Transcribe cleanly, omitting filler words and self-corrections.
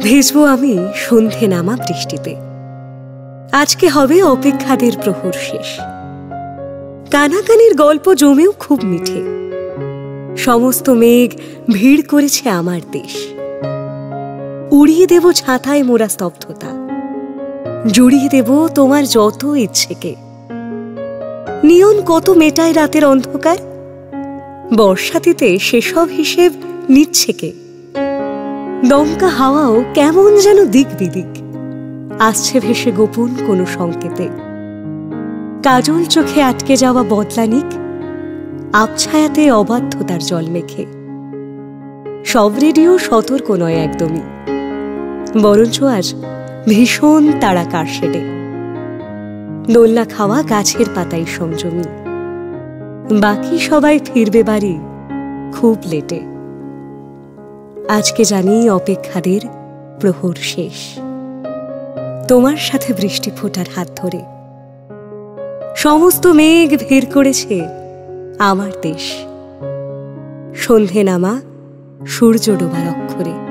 ভিজবো আমি সন্ধে নামা বৃষ্টিতে। আজকে হবে অপেক্ষাদের প্রহর শেষ। কানাকানির গল্প জমেও খুব মিঠে। সমস্ত মেঘ ভিড় করেছে আমার দেশ। উড়িয়ে দেব ছাতায় মোরা স্তব্ধতা, জুড়িয়ে দেব তোমার যত ইচ্ছেকে। নিয়ন কত মেটায় রাতের অন্ধকার, বর্ষাতিতে সেসব হিসেব নিচ্ছে কে। দমকা হাওয়াও কেমন যেন দিক বিদিক, আসছে ভেসে গোপন কোনো সংকেতে। কাজল চোখে আটকে যাওয়া বদলানিক, আবছায়াতে অবাধ্যতার জল মেখে। সব রেডিও সতর্ক নয় একদমই, বরঞ্চ আজ ভীষণ তাড়া কারশেডে। দোলনা খাওয়া গাছের পাতায় সংযমী, বাকি সবাই ফিরবে বাড়ি খুব লেটে। আজকে জানি অপেক্ষাদের প্রহর শেষ। তোমার সাথে বৃষ্টি ফোটার হাত ধরে সমস্ত মেঘ ভিড় করেছে আমার দেশ। সন্ধে নামা সূর্য ডোবার অক্ষরে।